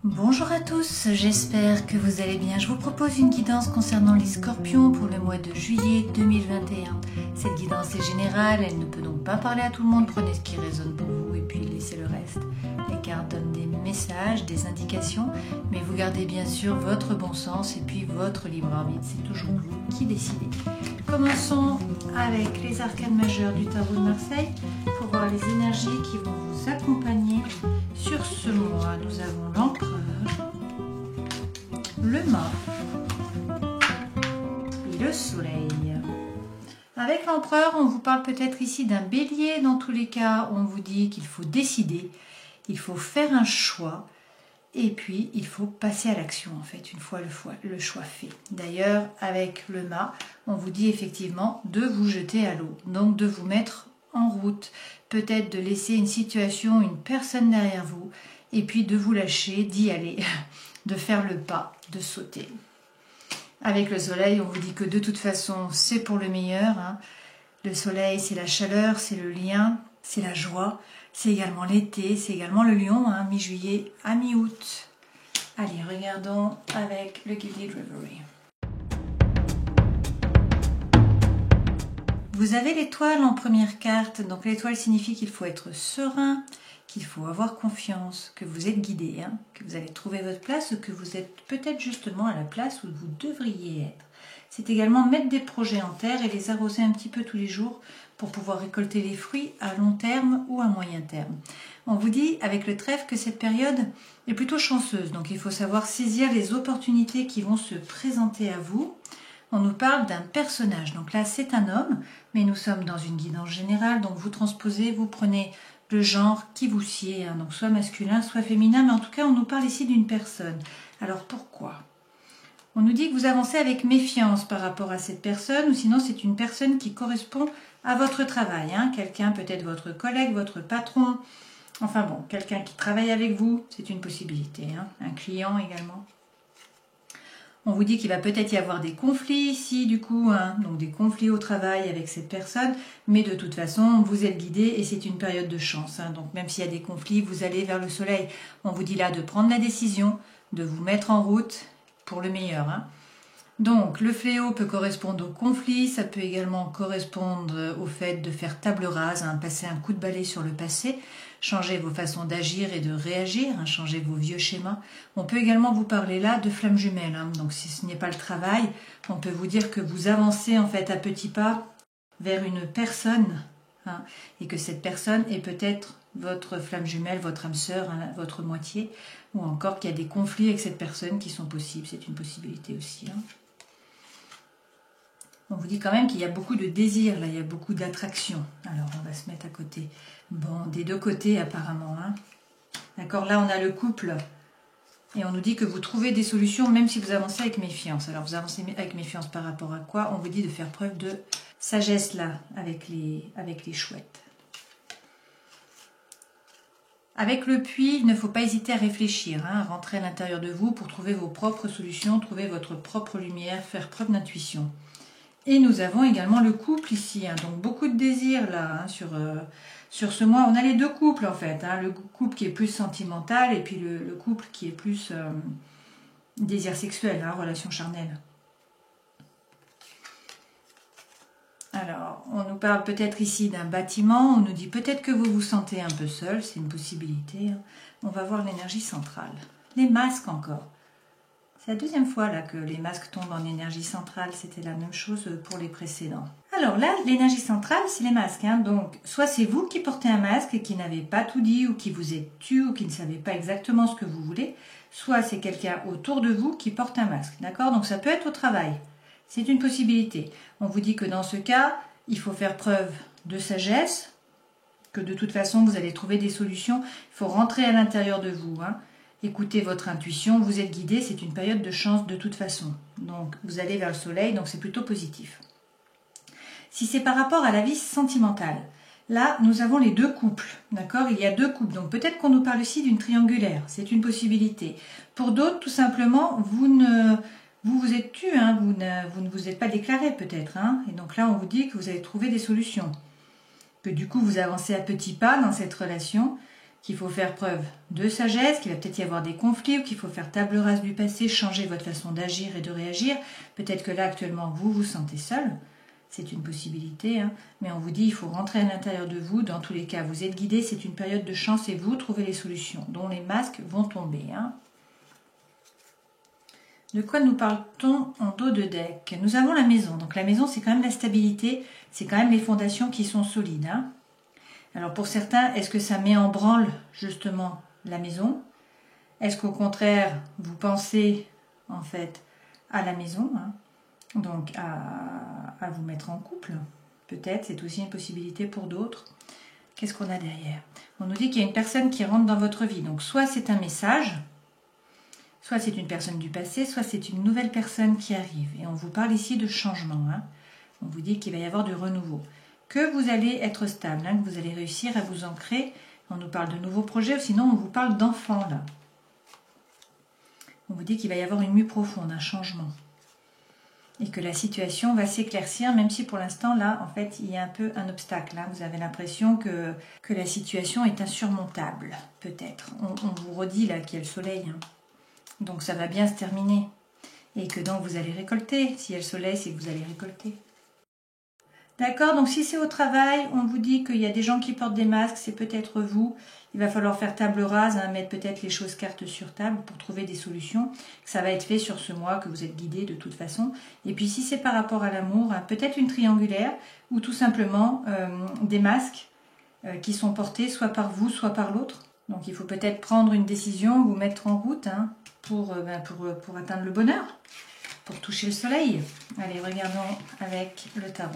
Bonjour à tous, j'espère que vous allez bien. Je vous propose une guidance concernant les scorpions pour le mois de juillet 2021. Cette guidance est générale, elle ne peut donc pas parler à tout le monde. Prenez ce qui résonne pour vous et puis laissez le reste. Les cartes donnent des messages, des indications, mais vous gardez bien sûr votre bon sens et puis votre libre arbitre. C'est toujours vous qui décidez. Commençons avec les arcanes majeurs du tarot de Marseille pour voir les énergies qui vont vous accompagner sur ce mois. Nous avons l'empereur, le mât et le soleil. Avec l'empereur, on vous parle peut-être ici d'un bélier. Dans tous les cas, on vous dit qu'il faut décider, il faut faire un choix et puis il faut passer à l'action en fait, une fois le choix fait. D'ailleurs, avec le mât, on vous dit effectivement de vous jeter à l'eau, donc de vous mettre en route, peut-être de laisser une situation, une personne derrière vous, et puis de vous lâcher, d'y aller, de faire le pas, de sauter. Avec le soleil, on vous dit que de toute façon, c'est pour le meilleur. Le soleil, c'est la chaleur, c'est le lien, c'est la joie, c'est également l'été, c'est également le lion, mi-juillet à mi-août. Allez, regardons avec le Gilded Reverie. Vous avez l'étoile en première carte, donc l'étoile signifie qu'il faut être serein, qu'il faut avoir confiance, que vous êtes guidé, que vous allez trouver votre place ou que vous êtes peut-être justement à la place où vous devriez être. C'est également mettre des projets en terre et les arroser un petit peu tous les jours pour pouvoir récolter les fruits à long terme ou à moyen terme. On vous dit avec le trèfle que cette période est plutôt chanceuse, donc il faut savoir saisir les opportunités qui vont se présenter à vous. On nous parle d'un personnage, donc là c'est un homme, mais nous sommes dans une guidance générale, donc vous transposez, vous prenez le genre qui vous sied, donc soit masculin, soit féminin, mais en tout cas on nous parle ici d'une personne. Alors pourquoi ? On nous dit que vous avancez avec méfiance par rapport à cette personne, ou sinon c'est une personne qui correspond à votre travail, quelqu'un peut-être votre collègue, votre patron, enfin bon, quelqu'un qui travaille avec vous, c'est une possibilité, un client également. On vous dit qu'il va peut-être y avoir des conflits ici, du coup, donc des conflits au travail avec cette personne, mais de toute façon, vous êtes guidé et c'est une période de chance. Donc même s'il y a des conflits, vous allez vers le soleil. On vous dit là de prendre la décision, de vous mettre en route pour le meilleur. Donc le fléau peut correspondre au conflit, ça peut également correspondre au fait de faire table rase, passer un coup de balai sur le passé, changer vos façons d'agir et de réagir, changer vos vieux schémas. On peut également vous parler là de flammes jumelles, donc si ce n'est pas le travail, on peut vous dire que vous avancez en fait à petits pas vers une personne, et que cette personne est peut-être votre flamme jumelle, votre âme sœur, votre moitié, ou encore qu'il y a des conflits avec cette personne qui sont possibles, c'est une possibilité aussi. On vous dit quand même qu'il y a beaucoup de désir, là, il y a beaucoup d'attraction. Alors, on va se mettre à côté. Bon, des deux côtés apparemment. D'accord, là, on a le couple. Et on nous dit que vous trouvez des solutions, même si vous avancez avec méfiance. Alors, vous avancez avec méfiance par rapport à quoi? On vous dit de faire preuve de sagesse, là, avec les chouettes. Avec le puits, il ne faut pas hésiter à réfléchir, à rentrer à l'intérieur de vous pour trouver vos propres solutions, trouver votre propre lumière, faire preuve d'intuition. Et nous avons également le couple ici, donc beaucoup de désir là sur ce mois. On a les deux couples en fait, le couple qui est plus sentimental et puis le couple qui est plus désir sexuel, relation charnelle. Alors, on nous parle peut-être ici d'un bâtiment, on nous dit peut-être que vous vous sentez un peu seul, c'est une possibilité. On va voir l'énergie centrale. Les masques encore. C'est la deuxième fois là que les masques tombent en énergie centrale, c'était la même chose pour les précédents. Alors là, l'énergie centrale, c'est les masques. Donc, soit c'est vous qui portez un masque et qui n'avez pas tout dit, ou qui vous êtes tu, ou qui ne savez pas exactement ce que vous voulez, soit c'est quelqu'un autour de vous qui porte un masque. D'accord? Donc ça peut être au travail. C'est une possibilité. On vous dit que dans ce cas, il faut faire preuve de sagesse, que de toute façon, vous allez trouver des solutions. Il faut rentrer à l'intérieur de vous, Écoutez votre intuition, vous êtes guidé, c'est une période de chance de toute façon. Donc vous allez vers le soleil, donc c'est plutôt positif. Si c'est par rapport à la vie sentimentale, là nous avons les deux couples, d'accord? Il y a deux couples, donc peut-être qu'on nous parle ici d'une triangulaire, c'est une possibilité. Pour d'autres, tout simplement, vous êtes tu, vous ne vous êtes pas déclaré peut-être, et donc là on vous dit que vous allez trouver des solutions. Que du coup vous avancez à petits pas dans cette relation, qu'il faut faire preuve de sagesse, qu'il va peut-être y avoir des conflits, ou qu'il faut faire table rase du passé, changer votre façon d'agir et de réagir. Peut-être que là, actuellement, vous vous sentez seul. C'est une possibilité, hein. Mais on vous dit il faut rentrer à l'intérieur de vous. Dans tous les cas, vous êtes guidé, c'est une période de chance et vous trouvez les solutions, dont les masques vont tomber, hein. De quoi nous parle-t-on en dos de deck? Nous avons la maison. Donc la maison, c'est quand même la stabilité, c'est quand même les fondations qui sont solides, hein. Alors pour certains, est-ce que ça met en branle justement la maison? Est-ce qu'au contraire, vous pensez en fait à la maison, hein, donc à vous mettre en couple? Peut-être, c'est aussi une possibilité pour d'autres. Qu'est-ce qu'on a derrière? On nous dit qu'il y a une personne qui rentre dans votre vie. Donc soit c'est un message, soit c'est une personne du passé, soit c'est une nouvelle personne qui arrive. Et on vous parle ici de changement, hein. On vous dit qu'il va y avoir du renouveau. Que vous allez être stable, hein, que vous allez réussir à vous ancrer. On nous parle de nouveaux projets, ou sinon on vous parle d'enfants là. On vous dit qu'il va y avoir une mue profonde, un changement. Et que la situation va s'éclaircir, même si pour l'instant là, en fait, il y a un peu un obstacle. Hein. Vous avez l'impression que la situation est insurmontable, peut-être. On vous redit là qu'il y a le soleil, hein. Donc ça va bien se terminer. Et que donc vous allez récolter. S'il y a le soleil, c'est que vous allez récolter. D'accord, donc si c'est au travail, on vous dit qu'il y a des gens qui portent des masques, c'est peut-être vous. Il va falloir faire table rase, hein, mettre peut-être les choses cartes sur table pour trouver des solutions. Ça va être fait sur ce mois que vous êtes guidé de toute façon. Et puis si c'est par rapport à l'amour, hein, peut-être une triangulaire ou tout simplement des masques qui sont portés soit par vous, soit par l'autre. Donc il faut peut-être prendre une décision, vous mettre en route, hein, pour atteindre le bonheur, pour toucher le soleil. Allez, regardons avec le tarot.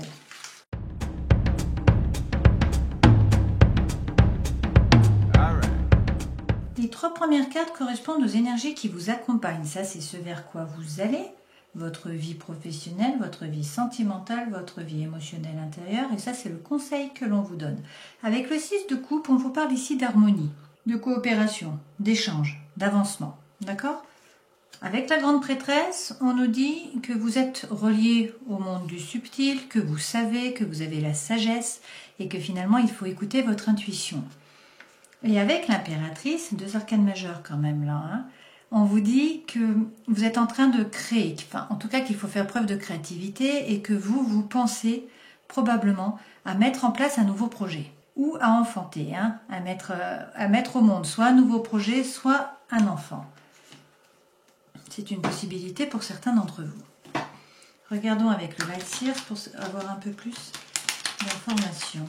Les 3 premières cartes correspondent aux énergies qui vous accompagnent. Ça, c'est ce vers quoi vous allez, votre vie professionnelle, votre vie sentimentale, votre vie émotionnelle intérieure. Et ça, c'est le conseil que l'on vous donne. Avec le 6 de coupe, on vous parle ici d'harmonie, de coopération, d'échange, d'avancement. D'accord ? Avec la grande prêtresse, on nous dit que vous êtes relié au monde du subtil, que vous savez, que vous avez la sagesse et que finalement, il faut écouter votre intuition. Et avec l'impératrice, 2 arcanes majeures quand même là, hein, on vous dit que vous êtes en train de créer, enfin en tout cas qu'il faut faire preuve de créativité et que vous pensez probablement à mettre en place un nouveau projet ou à enfanter, hein, à mettre au monde soit un nouveau projet, soit un enfant. C'est une possibilité pour certains d'entre vous. Regardons avec le Light Seers pour avoir un peu plus d'informations.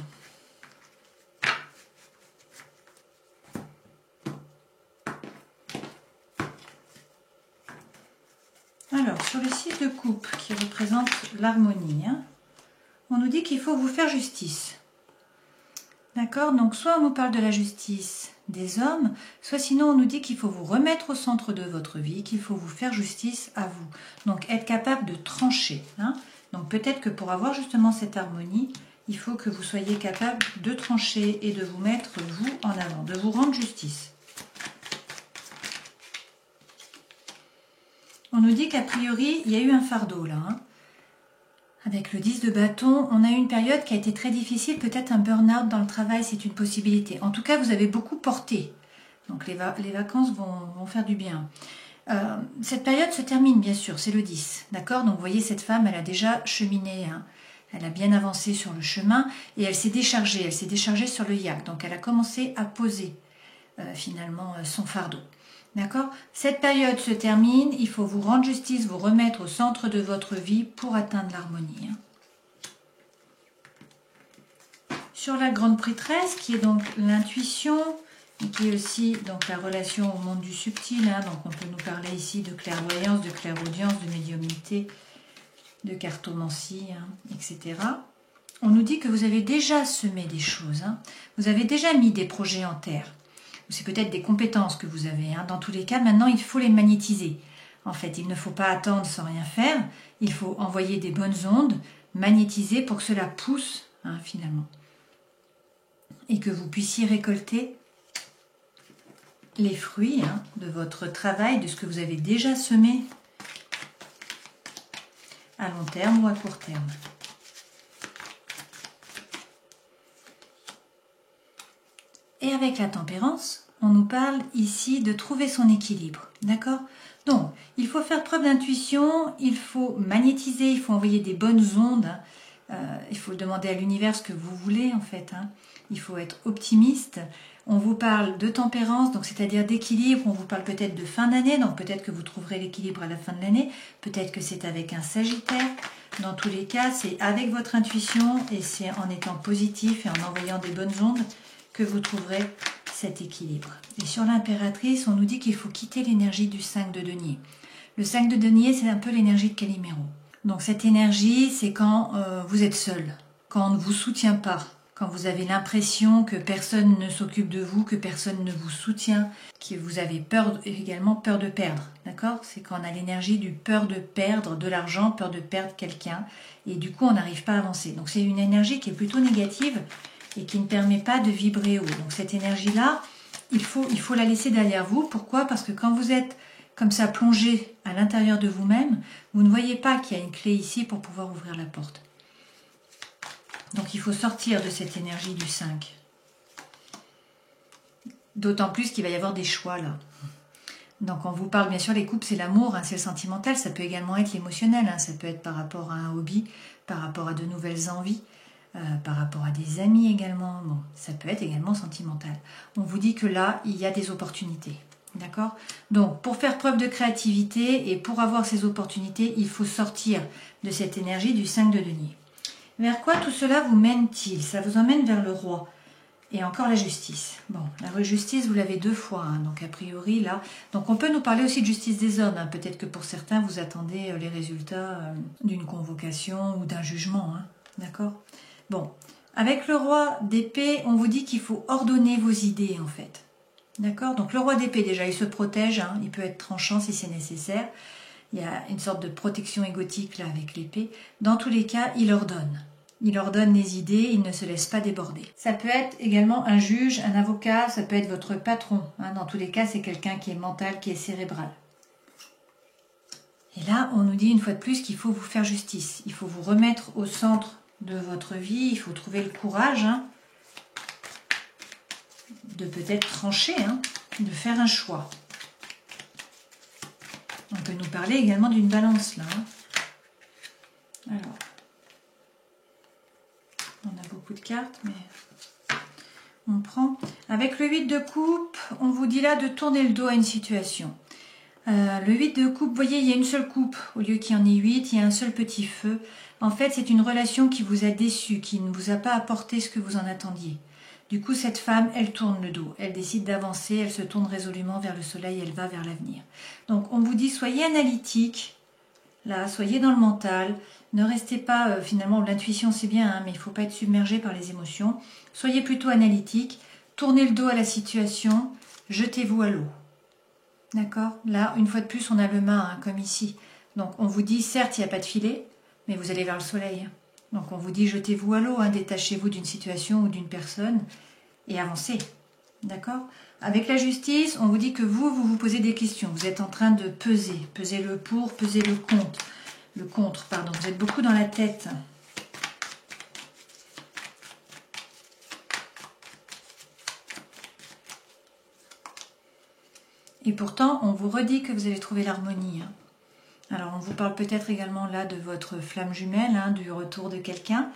Alors, sur le 6 de coupe qui représente l'harmonie, hein, on nous dit qu'il faut vous faire justice. D'accord? Donc, soit on nous parle de la justice des hommes, soit sinon on nous dit qu'il faut vous remettre au centre de votre vie, qu'il faut vous faire justice à vous. Donc, être capable de trancher, hein. Donc, peut-être que pour avoir justement cette harmonie, il faut que vous soyez capable de trancher et de vous mettre, vous, en avant, de vous rendre justice. On nous dit qu'a priori, il y a eu un fardeau là. Hein. Avec le 10 de bâton, on a eu une période qui a été très difficile, peut-être un burn-out dans le travail, c'est une possibilité. En tout cas, vous avez beaucoup porté. Donc les vacances vont faire du bien. Cette période se termine, bien sûr, c'est le 10. D'accord? Donc vous voyez, cette femme, elle a déjà cheminé. Hein. Elle a bien avancé sur le chemin et elle s'est déchargée. Elle s'est déchargée sur le yak. Donc elle a commencé à poser finalement son fardeau. D'accord? Cette période se termine, il faut vous rendre justice, vous remettre au centre de votre vie pour atteindre l'harmonie. Sur la grande prêtresse, qui est donc l'intuition, et qui est aussi donc la relation au monde du subtil, hein, donc on peut nous parler ici de clairvoyance, de clairaudience, de médiumnité, de cartomancie, hein, etc. On nous dit que vous avez déjà semé des choses, hein, vous avez déjà mis des projets en terre. C'est peut-être des compétences que vous avez. Hein. Dans tous les cas, maintenant, il faut les magnétiser. En fait, il ne faut pas attendre sans rien faire. Il faut envoyer des bonnes ondes, magnétiser pour que cela pousse, hein, finalement. Et que vous puissiez récolter les fruits, hein, de votre travail, de ce que vous avez déjà semé à long terme ou à court terme. Et avec la tempérance, on nous parle ici de trouver son équilibre, d'accord? Donc, il faut faire preuve d'intuition, il faut magnétiser, il faut envoyer des bonnes ondes, il faut demander à l'univers ce que vous voulez en fait, hein. Il faut être optimiste. On vous parle de tempérance, donc c'est-à-dire d'équilibre, on vous parle peut-être de fin d'année, donc peut-être que vous trouverez l'équilibre à la fin de l'année, peut-être que c'est avec un Sagittaire. Dans tous les cas, c'est avec votre intuition et c'est en étant positif et en envoyant des bonnes ondes que vous trouverez cet équilibre. Et sur l'impératrice, on nous dit qu'il faut quitter l'énergie du 5 de denier. Le 5 de denier, c'est un peu l'énergie de Calimero. Donc cette énergie, c'est quand vous êtes seul, quand on ne vous soutient pas, quand vous avez l'impression que personne ne s'occupe de vous, que personne ne vous soutient, que vous avez peur, également peur de perdre, d'accord? C'est quand on a l'énergie du peur de perdre de l'argent, peur de perdre quelqu'un, et du coup on n'arrive pas à avancer. Donc c'est une énergie qui est plutôt négative et qui ne permet pas de vibrer haut. Donc cette énergie-là, il faut la laisser derrière vous. Pourquoi? Parce que quand vous êtes comme ça plongé à l'intérieur de vous-même, vous ne voyez pas qu'il y a une clé ici pour pouvoir ouvrir la porte. Donc il faut sortir de cette énergie du 5. D'autant plus qu'il va y avoir des choix là. Donc on vous parle bien sûr, les couples c'est l'amour, hein, c'est le sentimental, ça peut également être l'émotionnel, hein, ça peut être par rapport à un hobby, par rapport à de nouvelles envies, par rapport à des amis également, bon, ça peut être également sentimental. On vous dit que là, il y a des opportunités. D'accord? Donc, pour faire preuve de créativité et pour avoir ces opportunités, il faut sortir de cette énergie du 5 de denier. Vers quoi tout cela vous mène-t-il? Ça vous emmène vers le roi. Et encore la justice. Bon, la justice, vous l'avez 2 fois, hein, donc a priori, là... Donc on peut nous parler aussi de justice des hommes. Hein. Peut-être que pour certains, vous attendez les résultats d'une convocation ou d'un jugement. Hein. D'accord? Bon, avec le roi d'épée, on vous dit qu'il faut ordonner vos idées, en fait. D'accord? Donc le roi d'épée, déjà, il se protège, hein, il peut être tranchant si c'est nécessaire. Il y a une sorte de protection égotique là avec l'épée. Dans tous les cas, il ordonne. Il ordonne les idées, il ne se laisse pas déborder. Ça peut être également un juge, un avocat, ça peut être votre patron. Hein. Dans tous les cas, c'est quelqu'un qui est mental, qui est cérébral. Et là, on nous dit une fois de plus qu'il faut vous faire justice. Il faut vous remettre au centre de votre vie, il faut trouver le courage, hein, de peut-être trancher, hein, de faire un choix. On peut nous parler également d'une balance là. Hein. Alors, on a beaucoup de cartes, mais on prend. Avec le 8 de coupe, on vous dit là de tourner le dos à une situation. Le 8 de coupe, vous voyez, il y a une seule coupe. Au lieu qu'il y en ait 8, il y a un seul petit feu. En fait, c'est une relation qui vous a déçu, qui ne vous a pas apporté ce que vous en attendiez. Du coup, cette femme, elle tourne le dos. Elle décide d'avancer, elle se tourne résolument vers le soleil, elle va vers l'avenir. Donc, on vous dit, soyez analytique, là, soyez dans le mental. Ne restez pas, finalement, l'intuition c'est bien, hein, mais il ne faut pas être submergé par les émotions. Soyez plutôt analytique, tournez le dos à la situation, jetez-vous à l'eau. D'accord? Là, une fois de plus, on a le mât, hein, comme ici. Donc, on vous dit, certes, il n'y a pas de filet, mais vous allez vers le soleil. Donc, on vous dit, jetez-vous à l'eau, hein, détachez-vous d'une situation ou d'une personne et avancez. D'accord? Avec la justice, on vous dit que vous posez des questions. Vous êtes en train de peser. Peser le pour, peser le contre, pardon. Vous êtes beaucoup dans la tête. Et pourtant, on vous redit que vous allez trouver l'harmonie. Hein. Alors, on vous parle peut-être également là de votre flamme jumelle, hein, du retour de quelqu'un.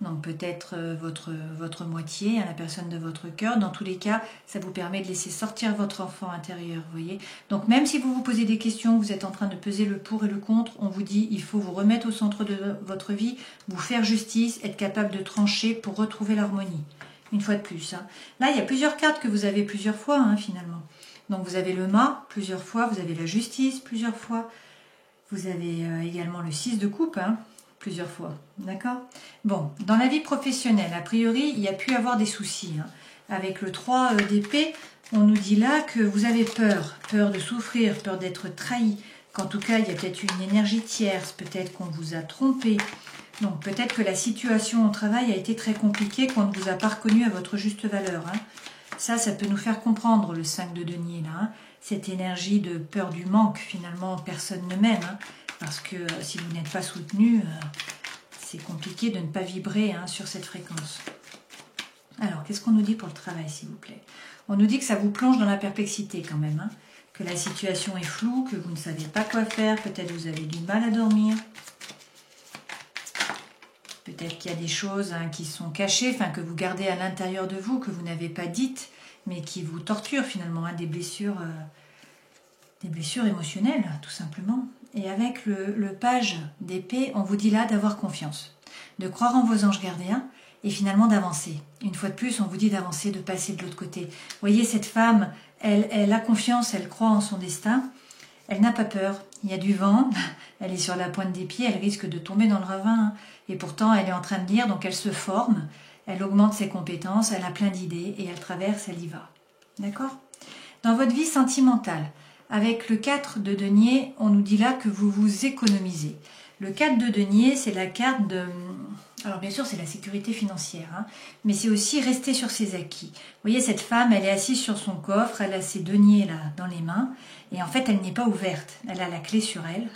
Donc, peut-être votre moitié, hein, la personne de votre cœur. Dans tous les cas, ça vous permet de laisser sortir votre enfant intérieur, vous voyez. Donc, même si vous vous posez des questions, vous êtes en train de peser le pour et le contre, on vous dit il faut vous remettre au centre de votre vie, vous faire justice, être capable de trancher pour retrouver l'harmonie. Une fois de plus. Hein. Là, il y a plusieurs cartes que vous avez plusieurs fois, hein, finalement. Donc, vous avez le mât plusieurs fois, vous avez la justice plusieurs fois. Vous avez également le 6 de coupe, hein, plusieurs fois, d'accord? Bon, dans la vie professionnelle, a priori, il y a pu avoir des soucis. Hein. Avec le 3 d'épée, on nous dit là que vous avez peur de souffrir, peur d'être trahi, qu'en tout cas, il y a peut-être une énergie tierce, peut-être qu'on vous a trompé. Donc, peut-être que la situation au travail a été très compliquée, qu'on ne vous a pas reconnu à votre juste valeur. Hein. Ça peut nous faire comprendre le 5 de denier, là, hein. Cette énergie de peur du manque, finalement, personne ne m'aime, hein, parce que si vous n'êtes pas soutenu, c'est compliqué de ne pas vibrer, hein, sur cette fréquence. Alors, qu'est-ce qu'on nous dit pour le travail, s'il vous plaît? On nous dit que ça vous plonge dans la perplexité quand même, hein, que la situation est floue, que vous ne savez pas quoi faire, peut-être vous avez du mal à dormir. Peut-être qu'il y a des choses qui sont cachées, enfin que vous gardez à l'intérieur de vous, que vous n'avez pas dites, mais qui vous torturent finalement, hein, des blessures émotionnelles, tout simplement. Et avec le page d'épée, on vous dit là d'avoir confiance, de croire en vos anges gardiens et finalement d'avancer. Une fois de plus, on vous dit d'avancer, de passer de l'autre côté. Vous voyez, cette femme, elle a confiance, elle croit en son destin, elle n'a pas peur. Il y a du vent, elle est sur la pointe des pieds, elle risque de tomber dans le ravin, hein. Et pourtant, elle est en train de lire, donc elle se forme, elle augmente ses compétences, elle a plein d'idées et elle traverse, elle y va. D'accord? Dans votre vie sentimentale, avec le 4 de denier, on nous dit là que vous vous économisez. Le 4 de denier, c'est la carte de... Alors bien sûr, c'est la sécurité financière, hein, mais c'est aussi rester sur ses acquis. Vous voyez, cette femme, elle est assise sur son coffre, elle a ses deniers là dans les mains, et en fait, elle n'est pas ouverte. Elle a la clé sur elle,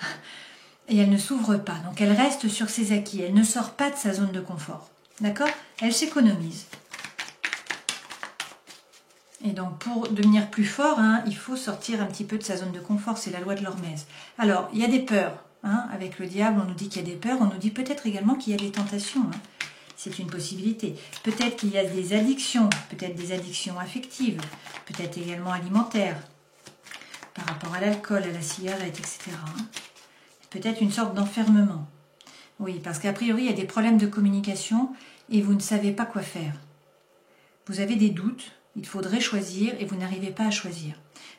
et elle ne s'ouvre pas. Donc elle reste sur ses acquis, elle ne sort pas de sa zone de confort. D'accord? Elle s'économise. Et donc pour devenir plus fort, hein, il faut sortir un petit peu de sa zone de confort, c'est la loi de l'Hormèse. Alors, il y a des peurs, hein, avec le diable, on nous dit qu'il y a des peurs, on nous dit peut-être également qu'il y a des tentations, hein. C'est une possibilité. Peut-être qu'il y a des addictions, peut-être des addictions affectives, peut-être également alimentaires, par rapport à l'alcool, à la cigarette, etc. hein. Peut-être une sorte d'enfermement. Oui, parce qu'a priori, il y a des problèmes de communication et vous ne savez pas quoi faire. Vous avez des doutes, il faudrait choisir et vous n'arrivez pas à choisir.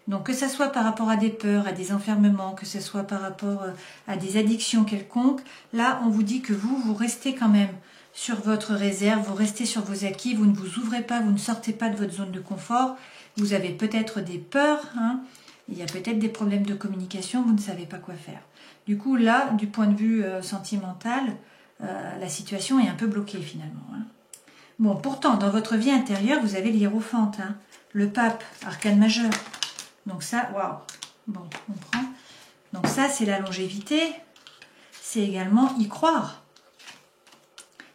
Donc que ce soit par rapport à des peurs, à des enfermements, que ce soit par rapport à des addictions quelconques, là on vous dit que vous restez quand même sur votre réserve, vous restez sur vos acquis, vous ne vous ouvrez pas, vous ne sortez pas de votre zone de confort, vous avez peut-être des peurs, hein, il y a peut-être des problèmes de communication, vous ne savez pas quoi faire. Du coup là, du point de vue sentimental, la situation est un peu bloquée finalement, hein. Bon, pourtant, dans votre vie intérieure, vous avez l'hiérophante, hein, le pape, arcane majeur. Donc ça, waouh. Bon, on prend. Donc ça, c'est la longévité. C'est également y croire.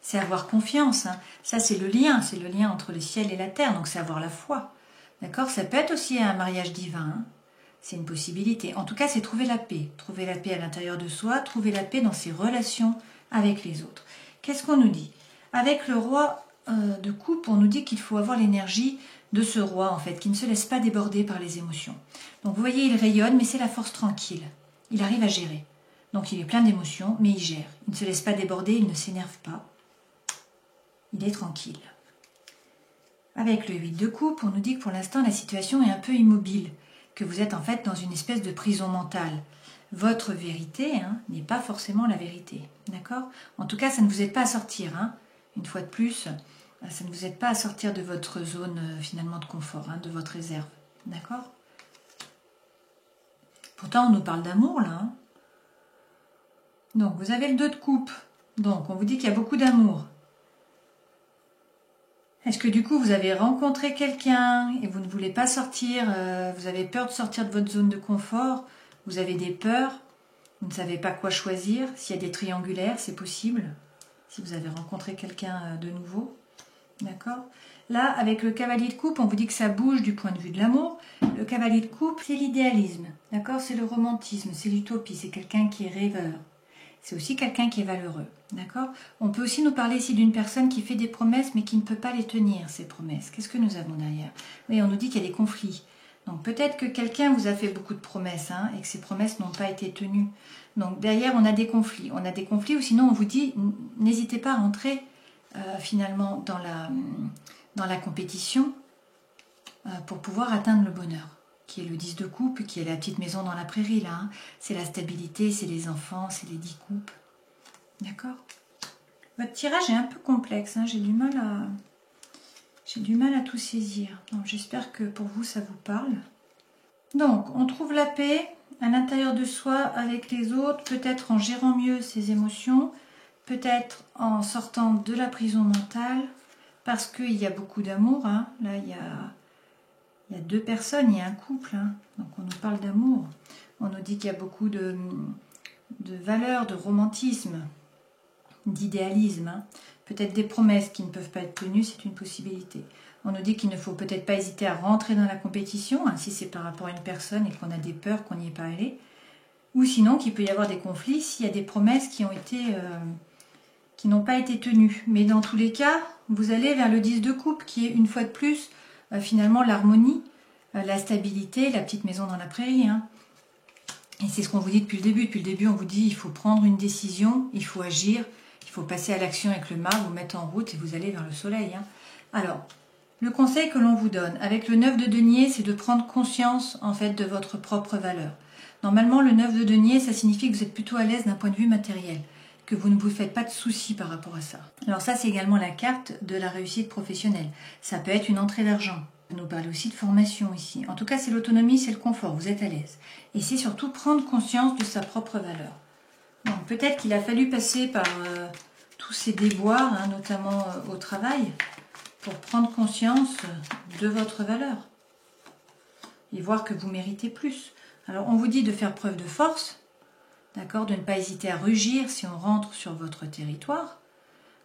C'est avoir confiance, hein. Ça, c'est le lien entre le ciel et la terre. Donc c'est avoir la foi. D'accord? Ça peut être aussi un mariage divin, hein. C'est une possibilité. En tout cas, c'est trouver la paix. Trouver la paix à l'intérieur de soi, trouver la paix dans ses relations avec les autres. Qu'est-ce qu'on nous dit? Avec le roi de coupe, on nous dit qu'il faut avoir l'énergie de ce roi, en fait, qui ne se laisse pas déborder par les émotions. Donc vous voyez, il rayonne, mais c'est la force tranquille. Il arrive à gérer. Donc il est plein d'émotions, mais il gère. Il ne se laisse pas déborder, il ne s'énerve pas. Il est tranquille. Avec le 8 de coupe, on nous dit que pour l'instant, la situation est un peu immobile, que vous êtes en fait dans une espèce de prison mentale. Votre vérité, hein, n'est pas forcément la vérité. D'accord? En tout cas, ça ne vous aide pas à sortir, hein. Une fois de plus, ça ne vous aide pas à sortir de votre zone finalement de confort, hein, de votre réserve. D'accord? Pourtant, on nous parle d'amour là, hein. Donc, vous avez le 2 de coupe. Donc, on vous dit qu'il y a beaucoup d'amour. Est-ce que du coup, vous avez rencontré quelqu'un et vous ne voulez pas sortir, vous avez peur de sortir de votre zone de confort, vous avez des peurs, vous ne savez pas quoi choisir. S'il y a des triangulaires, c'est possible. Si vous avez rencontré quelqu'un de nouveau. D'accord? Là, avec le cavalier de coupe, on vous dit que ça bouge du point de vue de l'amour. Le cavalier de coupe, c'est l'idéalisme. D'accord? C'est le romantisme, c'est l'utopie, c'est quelqu'un qui est rêveur. C'est aussi quelqu'un qui est valeureux. D'accord? On peut aussi nous parler ici d'une personne qui fait des promesses mais qui ne peut pas les tenir, ces promesses. Qu'est-ce que nous avons derrière? Oui, on nous dit qu'il y a des conflits. Donc peut-être que quelqu'un vous a fait beaucoup de promesses, hein, et que ces promesses n'ont pas été tenues. Donc derrière, on a des conflits. On a des conflits ou sinon on vous dit, n'hésitez pas à rentrer finalement dans la compétition pour pouvoir atteindre le bonheur, qui est le 10 de coupe, qui est la petite maison dans la prairie, là. Hein. C'est la stabilité, c'est les enfants, c'est les 10 coupes. D'accord? Votre tirage est un peu complexe, hein. J'ai du mal à tout saisir. Donc j'espère que pour vous, ça vous parle. Donc, on trouve la paix à l'intérieur de soi avec les autres, peut-être en gérant mieux ses émotions, peut-être en sortant de la prison mentale, parce qu'il y a beaucoup d'amour. Hein. Là, il y a 2 personnes, il y a un couple. Hein. Donc, on nous parle d'amour. On nous dit qu'il y a beaucoup de valeurs, de romantisme. d'idéalisme. Hein. Peut-être des promesses qui ne peuvent pas être tenues, c'est une possibilité. On nous dit qu'il ne faut peut-être pas hésiter à rentrer dans la compétition, hein, si c'est par rapport à une personne et qu'on a des peurs qu'on n'y est pas allé. Ou sinon qu'il peut y avoir des conflits s'il y a des promesses qui n'ont pas été tenues. Mais dans tous les cas, vous allez vers le 10 de coupe, qui est une fois de plus, finalement, l'harmonie, la stabilité, la petite maison dans la prairie. Hein. Et c'est ce qu'on vous dit depuis le début. Depuis le début, on vous dit il faut prendre une décision, il faut agir, il faut passer à l'action avec le mât, vous mettre en route et vous allez vers le soleil. Hein. Alors, le conseil que l'on vous donne avec le 9 de denier, c'est de prendre conscience en fait de votre propre valeur. Normalement, le 9 de denier, ça signifie que vous êtes plutôt à l'aise d'un point de vue matériel, que vous ne vous faites pas de soucis par rapport à ça. Alors ça, c'est également la carte de la réussite professionnelle. Ça peut être une entrée d'argent. On nous parle aussi de formation ici. En tout cas, c'est l'autonomie, c'est le confort, vous êtes à l'aise. Et c'est surtout prendre conscience de sa propre valeur. Donc peut-être qu'il a fallu passer par tous ces déboires, hein, notamment au travail, pour prendre conscience de votre valeur et voir que vous méritez plus. Alors on vous dit de faire preuve de force, d'accord, de ne pas hésiter à rugir si on rentre sur votre territoire,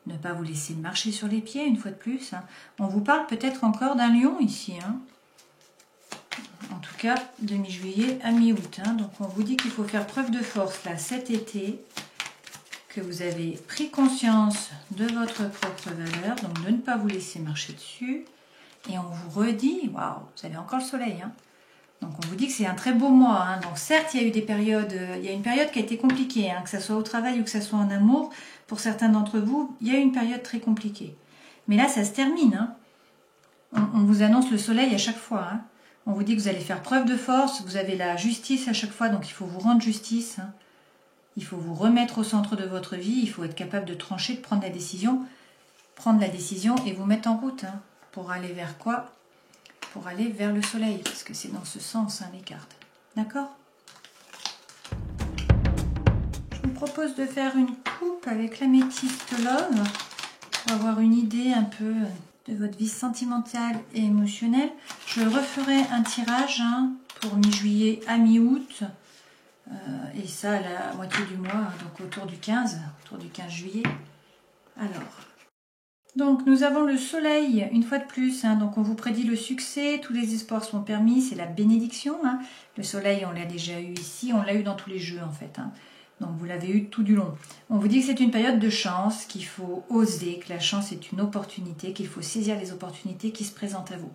ne pas vous laisser marcher sur les pieds une fois de plus. Hein. On vous parle peut-être encore d'un lion ici, hein. En tout cas de mi-juillet à mi-août. Hein. Donc on vous dit qu'il faut faire preuve de force là cet été, que vous avez pris conscience de votre propre valeur, donc de ne pas vous laisser marcher dessus. Et on vous redit, waouh, vous avez encore le soleil. Hein. Donc on vous dit que c'est un très beau mois. Hein. Donc certes, il y a eu des périodes, il y a une période qui a été compliquée, hein, que ce soit au travail ou que ce soit en amour. Pour certains d'entre vous, il y a eu une période très compliquée. Mais là, ça se termine. Hein. On vous annonce le soleil à chaque fois. Hein. On vous dit que vous allez faire preuve de force, vous avez la justice à chaque fois, donc il faut vous rendre justice. Hein. Il faut vous remettre au centre de votre vie, il faut être capable de trancher, de prendre la décision et vous mettre en route. Hein. Pour aller vers quoi? Pour aller vers le soleil, parce que c'est dans ce sens, hein, les cartes. D'accord? Je vous propose de faire une coupe avec l'améthyste love pour avoir une idée un peu de votre vie sentimentale et émotionnelle. Je referai un tirage hein, pour mi-juillet à mi-août. Et ça à la moitié du mois, donc autour du 15 juillet. Alors, donc nous avons le soleil une fois de plus, hein, donc on vous prédit le succès, tous les espoirs sont permis, c'est la bénédiction. Hein. Le soleil, on l'a déjà eu ici, on l'a eu dans tous les jeux en fait. Hein. Donc vous l'avez eu tout du long. On vous dit que c'est une période de chance, qu'il faut oser, que la chance est une opportunité, qu'il faut saisir les opportunités qui se présentent à vous.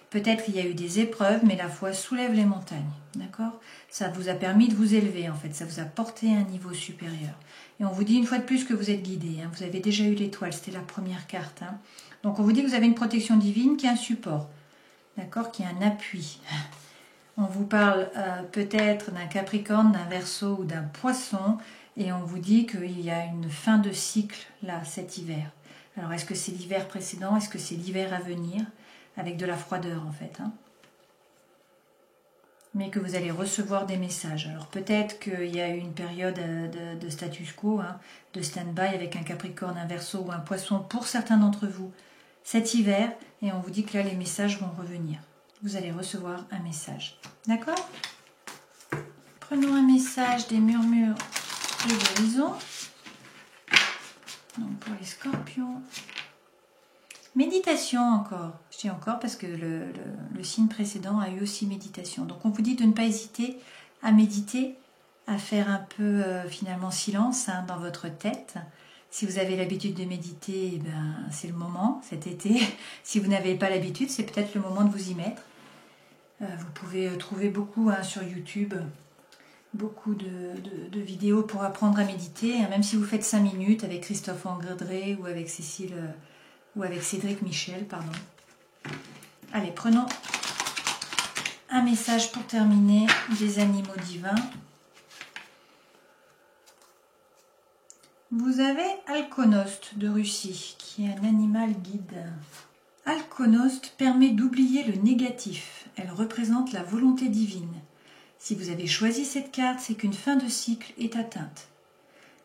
Peut-être il y a eu des épreuves, mais la foi soulève les montagnes, d'accord? Ça vous a permis de vous élever, en fait, ça vous a porté à un niveau supérieur. Et on vous dit une fois de plus que vous êtes guidé, hein. Vous avez déjà eu l'étoile, c'était la première carte. Hein. Donc on vous dit que vous avez une protection divine qui est un support, d'accord? Qui est un appui. On vous parle peut-être d'un Capricorne, d'un Verseau ou d'un Poisson, et on vous dit qu'il y a une fin de cycle, là, cet hiver. Alors est-ce que c'est l'hiver précédent? Est-ce que c'est l'hiver à venir? Avec de la froideur en fait. Hein. Mais que vous allez recevoir des messages. Alors peut-être qu'il y a eu une période de status quo, hein, de stand-by avec un Capricorne, un Verseau ou un Poisson pour certains d'entre vous cet hiver. Et on vous dit que là les messages vont revenir. Vous allez recevoir un message. D'accord? Prenons un message des murmures et de l'horizon. Donc pour les scorpions. Méditation encore. Je dis encore parce que le signe précédent a eu aussi méditation. Donc on vous dit de ne pas hésiter à méditer, à faire un peu finalement silence hein, dans votre tête. Si vous avez l'habitude de méditer, eh ben, c'est le moment cet été. Si vous n'avez pas l'habitude, c'est peut-être le moment de vous y mettre. Vous pouvez trouver beaucoup hein, sur YouTube, beaucoup de vidéos pour apprendre à méditer. Hein, même si vous faites 5 minutes avec Christophe André ou avec Cécile... ou avec Cédric Michel, pardon. Allez, prenons un message pour terminer des animaux divins. Vous avez Alkonost de Russie, qui est un animal guide. Alkonost permet d'oublier le négatif. Elle représente la volonté divine. Si vous avez choisi cette carte, c'est qu'une fin de cycle est atteinte.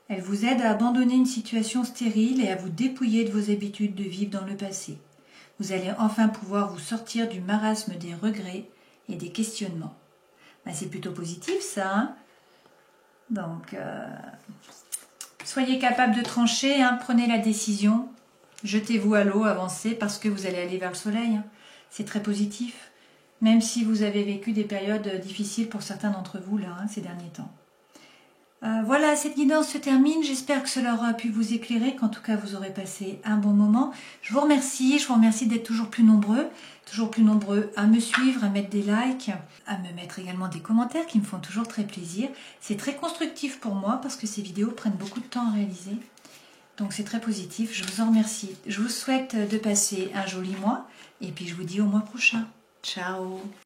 Elle vous aide à abandonner une situation stérile et à vous dépouiller de vos habitudes de vivre dans le passé. Vous allez enfin pouvoir vous sortir du marasme des regrets et des questionnements. Ben, c'est plutôt positif ça. Hein. Donc, Soyez capable de trancher, hein, prenez la décision. Jetez-vous à l'eau, avancez parce que vous allez aller vers le soleil. Hein. C'est très positif. Même si vous avez vécu des périodes difficiles pour certains d'entre vous là, hein, ces derniers temps. Voilà, cette guidance se termine. J'espère que cela aura pu vous éclairer, qu'en tout cas vous aurez passé un bon moment. Je vous remercie d'être toujours plus nombreux à me suivre, à mettre des likes, à me mettre également des commentaires qui me font toujours très plaisir. C'est très constructif pour moi parce que ces vidéos prennent beaucoup de temps à réaliser. Donc c'est très positif, je vous en remercie. Je vous souhaite de passer un joli mois et puis je vous dis au mois prochain. Ciao!